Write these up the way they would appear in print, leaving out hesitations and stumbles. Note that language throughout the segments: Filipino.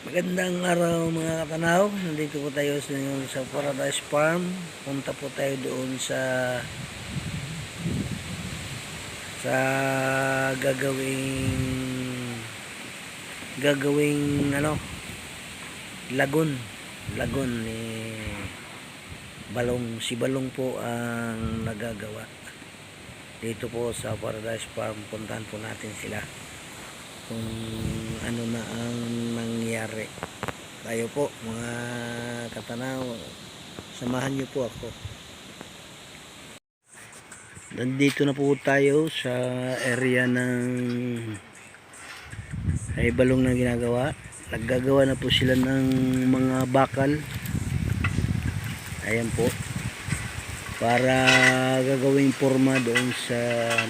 Magandang araw mga katanaw. Nandito po tayo sa Paradise Farm. Punta po tayo doon sa gagawing lagon ni Balong. Si Balong po ang nagagawa dito po sa Paradise Farm. Puntahan po natin sila kung ano na ang nangyari. Tayo po mga katanaw, samahan niyo po ako. Nandito na po tayo sa area ng ay balong na ginagawa. Naggagawa na po sila ng mga bakal. Ayan po, para gagawing forma doon sa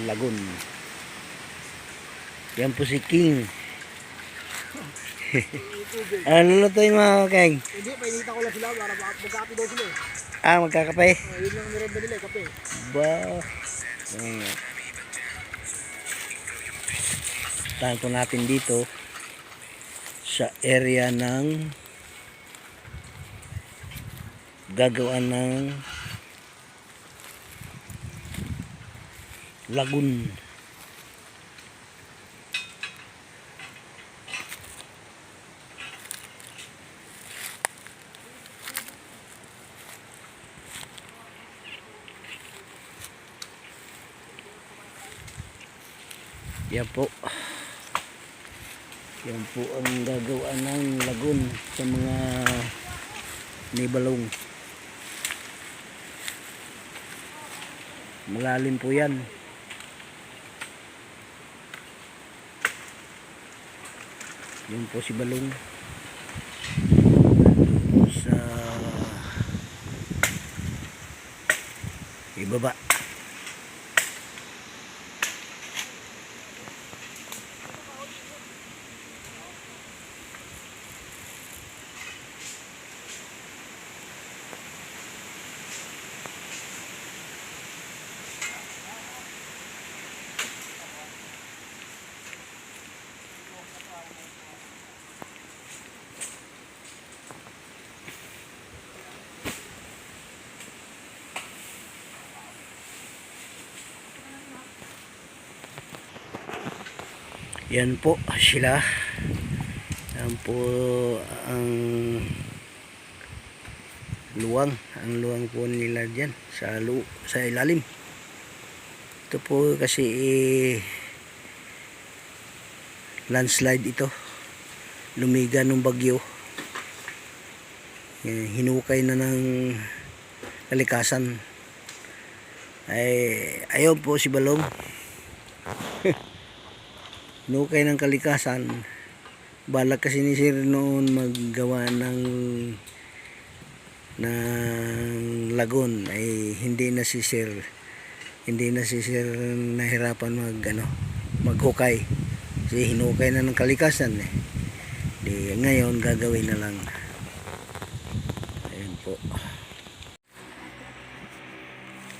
lagon. Yan po si King. Ano to yung mga King? Hindi, painita ko lang sila para magkape daw sila Magkakape? Yun lang meron nila, kape. Ba? Tanto natin dito sa area ng gagawa ng lagun. Yan po. Yan po ang gagawa ng lagun sa mga nibalong. Malalim po yan. Yan po si Balong sa ibaba. Yan po sila. Yan po ang luwang. Ang luwang po nila dyan sa ilalim. Ito po kasi landslide ito. Lumiga ng bagyo. Hinukay na ng kalikasan. Ayaw po si Balong. Hinukay ng kalikasan. Balak kasi ni Sir noon maggawa ng lagon, ay hindi na si Sir nahirapan maghukay kasi hinukay na ng kalikasan Di ngayon gagawin na lang. Ayun po.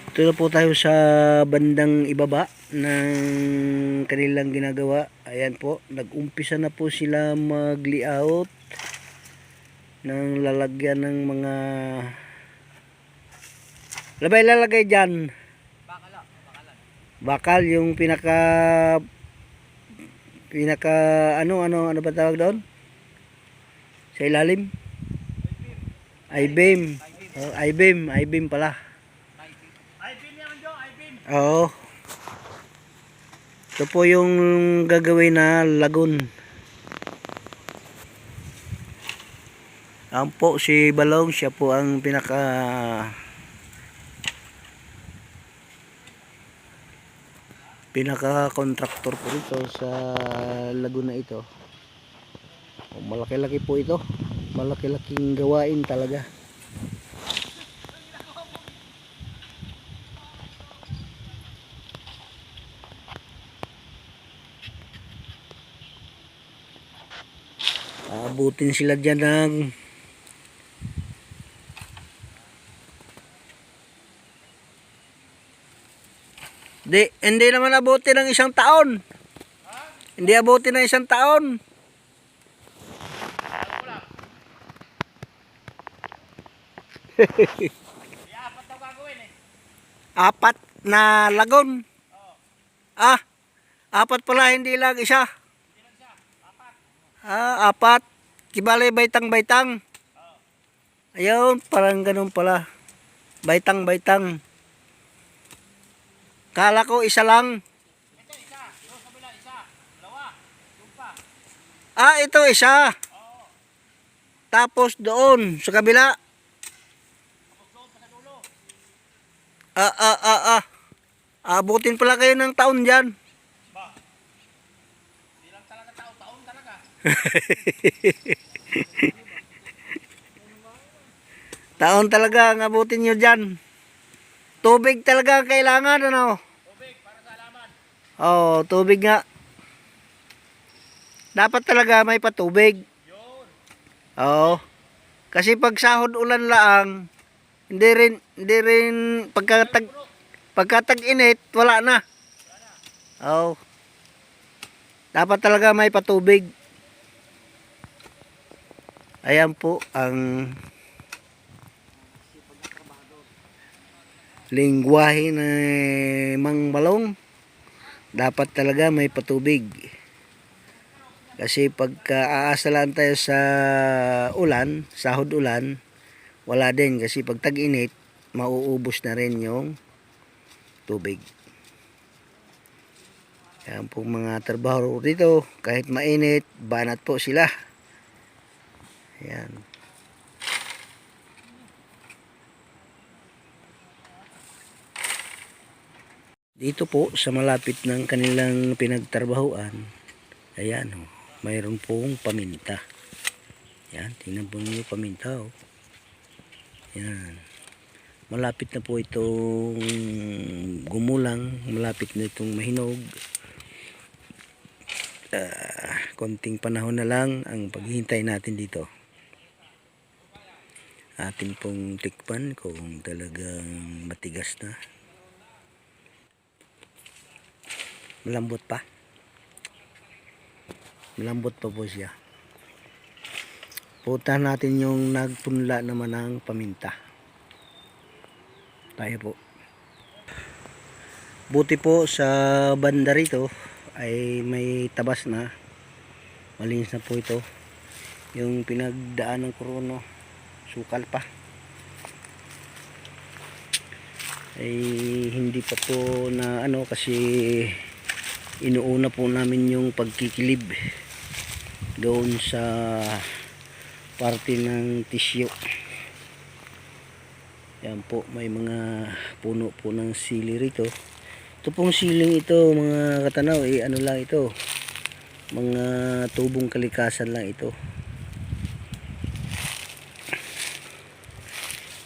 Ito na po tayo sa bandang ibaba ng kanilang ginagawa. Ayan po, nag-umpisa na po sila mag-layout ng lalagyan ng mga labay lalagay dyan. Bakal yung pinaka ano ba tawag doon? Sa ilalim? I-beam. I-beam pala. Oo. Ito po yung gagawin na lagun. Ang po si Balong, siya po ang pinaka contractor po ito sa lagun na ito. Malaki-laki po ito. Malaki-laking gawain talaga. Abutin sila dyan ng hindi naman abutin ng isang taon. Hindi abutin ng isang taon. Apat daw gagawin eh. Apat na lagon. Ah, apat pala, hindi lang isa. Apat. Kibali baitang-baitang. Ayun, parang ganun pala. Baitang-baitang. Kala ko isa lang. Ito isa. Doon sa bila isa. Dalawa. Doon pa. Ito isa. Tapos doon sa kabila. Tapos doon pa sa dulo. Abutin pala kayo ng taon dyan. Ba? Hindi lang talaga tao. Taon talaga. Taon talaga ang abutin nyo dyan. Tubig talaga ang kailangan, ano? Tubig para sa halaman. Oo, tubig nga. Dapat talaga may patubig. Yun. Oo. Kasi pag sahod ulan laang, hindi rin pagkatag init, wala na. Oo. Dapat talaga may patubig. Ayan po ang lingwahe na Mang Balong. Dapat talaga may patubig. Kasi pagka aasalan tayo sa ulan, sahod ulan, wala din. Kasi pag tag-init, mauubos na rin yung tubig. Yan po mga trabaho dito. Kahit mainit, banat po sila. Yan. Dito po sa malapit ng kanilang pinagtrabahuan, ayan o, mayroon pong paminta. Yan, tingnan po niyo paminta o. Yan. Malapit na po itong gumulang, malapit na itong mahinog. Konting panahon na lang ang paghihintay natin dito. Atin pong tikpan kung talagang matigas na. Malambot pa. Malambot pa po siya. Putan natin yung nagpunla naman ng paminta. Tayo po. Buti po sa banda rito ay may tabas na. Malinis na po ito. Yung pinagdaan ng kurono, sukal pa. Ay hindi pa po na ano kasi inuuna po namin yung pagkikilib doon sa parte ng tisyo. Yan po, may mga puno po ng sili rito. Ito pong siling ito mga katanaw, ano lang ito, mga tubong kalikasan lang ito.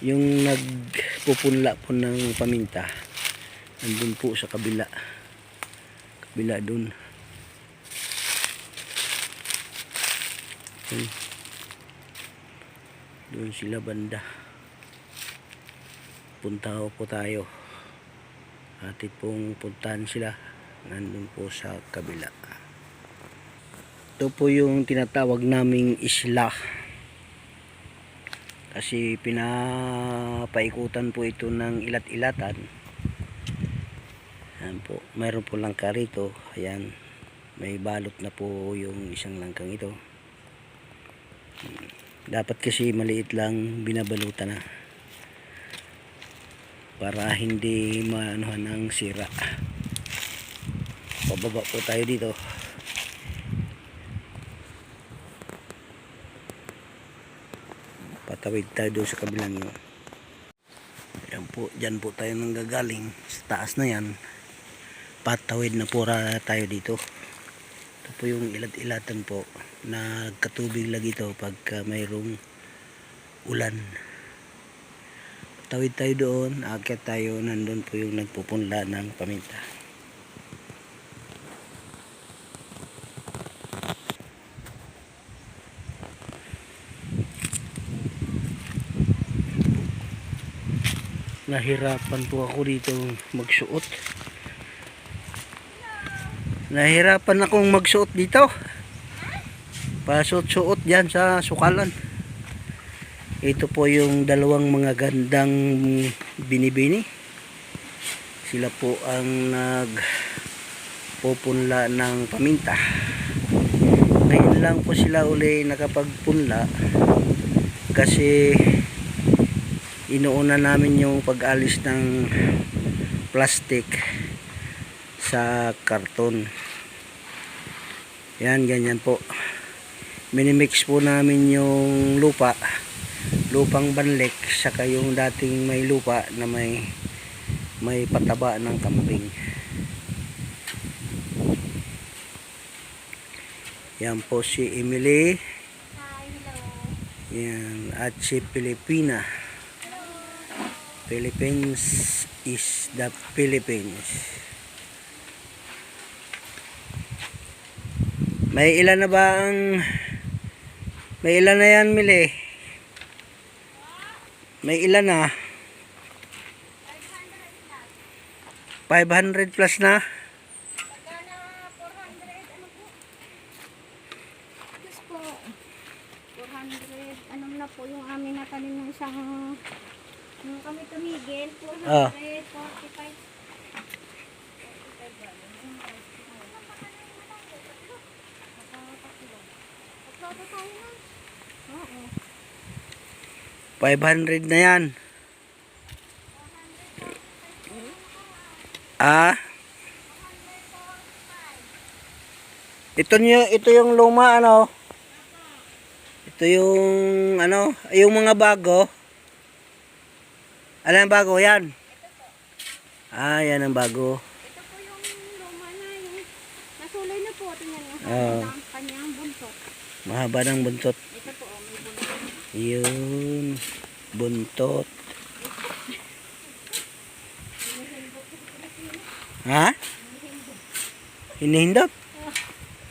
Yung nagpupunla po ng paminta andun po sa kabila dun. Doon sila banda. Punta po tayo. Atin pong puntahan sila. Nandun po sa kabila. Ito po yung tinatawag naming isla. Kasi pinapaikutan po ito ng ilat-ilatan. Ayan po, mayroon po langka rito. Ayan, may balot na po yung isang langkang ito. Dapat kasi maliit lang, binabalutan na para hindi maanuhan ng sira. Pababa po tayo dito. Patawid tayo doon sa kabilang yun. Ayan po, dyan po tayo nanggagaling sa taas na yan. Patawid na po tayo dito. Ito po yung ilat-ilatan po. Nagkatubig lagi ito pagka mayroong ulan. Patawid tayo doon. Aakyat tayo. Nandun po yung nagpupunla ng paminta. Nahirapan po ako dito magsuot. Nahirapan akong magsuot dito. Pasuot-suot dyan sa sukalan. Ito po yung dalawang mga gandang binibini. Sila po ang nagpupunla ng paminta. Ngayon lang po sila uli nakapagpunla kasi inuuna namin yung pag-alis ng plastic sa karton. Yan, ganyan po. Minimix po namin yung lupang banlik saka yung dating may lupa na may pataba ng kambing. Yan po si Emily. Hi, hello. Yan, at si Pilipina. Philippines is the Philippines. May ilan na ba may ilan na yan, Mili? May ilan na? 500 plus na? Pagka na 400, ano po? Yes po. 400, ano na po yung amin na tanim ng isang, nung kami tumigil, 445. Oo. 500 na yan. Ah? Ito yung luma, ano? Ito yung ano, yung mga bago. Ano ang bago yan? Ah, yan ang bago. Ito po yung luma na yung nasulay na po. Tingnan nyo. Oo. Ang kanyang buntot. Mahaba ng buntot. Ito po, may buntot. Yun. Buntot. Ha? Hinihindot?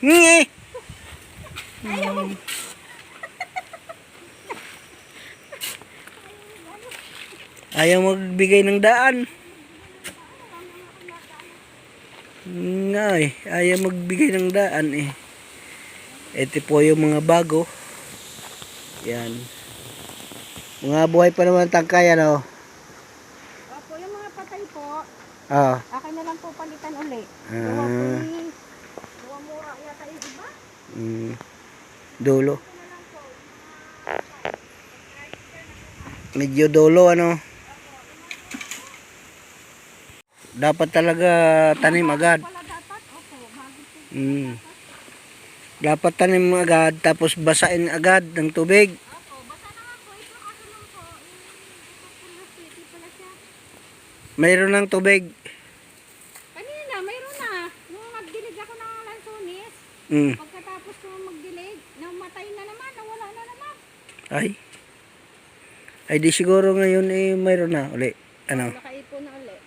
Ngi! Ayaw magbigay ng daan. Nga eh. Ayaw magbigay ng daan eh. Ito po yung mga bago. Yan. Mga buhay pa naman tangkay, ano? Opo, yung mga patay po, Ah. akin na lang po palitan ulit. Ah. Luwa mura yata yung iba. Dulo. Medyo dulo, ano? Dapat talaga tanim agad. Wala dapat, opo, bago po. Dapat tanim agad tapos basain agad ng tubig. Opo, basta na nga po, ito kaso lang po, ito pula city pala siya. Mayroon ng tubig. Kanina, mayroon na. Nung magdilig ako ng lansones, Mm. pagkatapos ko magdilig, namatay na naman, nawala na naman. Ay di siguro ngayon eh mayroon na uli. Ano? Nakaipon na ulit.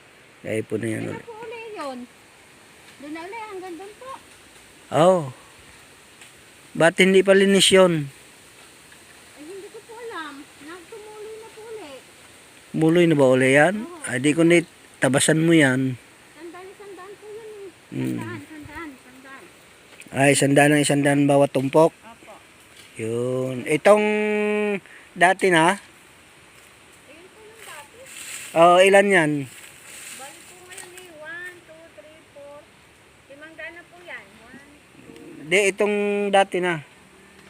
Ay po na yan Ano uli. po ulit yun? Doon na ulit, hanggang doon po. Oh. Ba't hindi pa linis yun? Ay, hindi ko po alam. Nagtumuloy na po ulit. Muloy na ba uli yan? Ay di kundi tabasan mo yan. Sandaan po yun eh. Mm. Sandaan. Ay sandaan bawat tumpok. Opo. Yun. Itong dati na. Ayun po yung dati. Oh, ilan yan? Bali po ngayon eh, 1, 2, 3, 4. 5 daan na po yan. 1, Di itong dati na.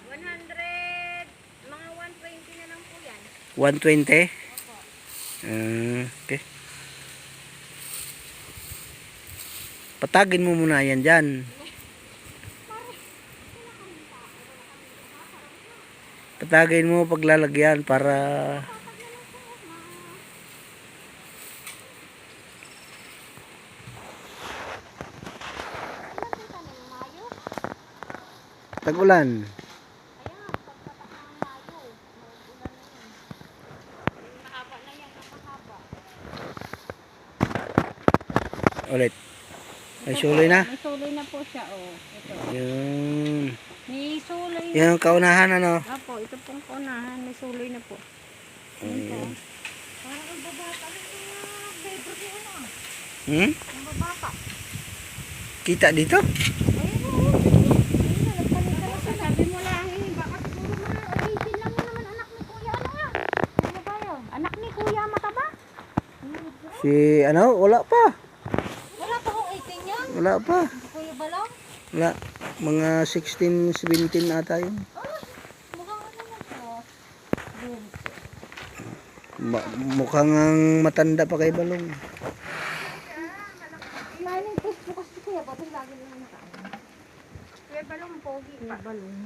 100, mga 120 na lang po yan. 120. Opo. Okay. Patagin mo muna yan dyan. Patagin mo paglalagyan para tag-ulan. Ayan, pagkatak ng Mayo. Mauulan na yun. Mahaba na yan, napahaba. Ulit. Ay suloy na. May suloy na po siya, oh. Ito. Yun. May suloy na. Yung kaunahan, ano? Opo, ito pong kaunahan. May suloy na po. Ayun. Parang ang babata ng mga Pedro ko ano. Hmm? Ang babata. Kita dito? Ayun o. Ayun na, nagpalit ka na siya. Sabi mo lang eh. Baka siguro mga 18 lang mo naman anak ni Kuya. Ano nga? Si ano, wala pa. Wala pa akong 18 yan. Wala pa. Kuya Balong. Wala. Mga 16, 17 ata yun. Mukhang ano na to. Mukhang ang matanda pa kay Balong. Maling Facebook kasi Kuya Balong lagi na nakaano. Kuya Balong pogi pa. Kuya Balong.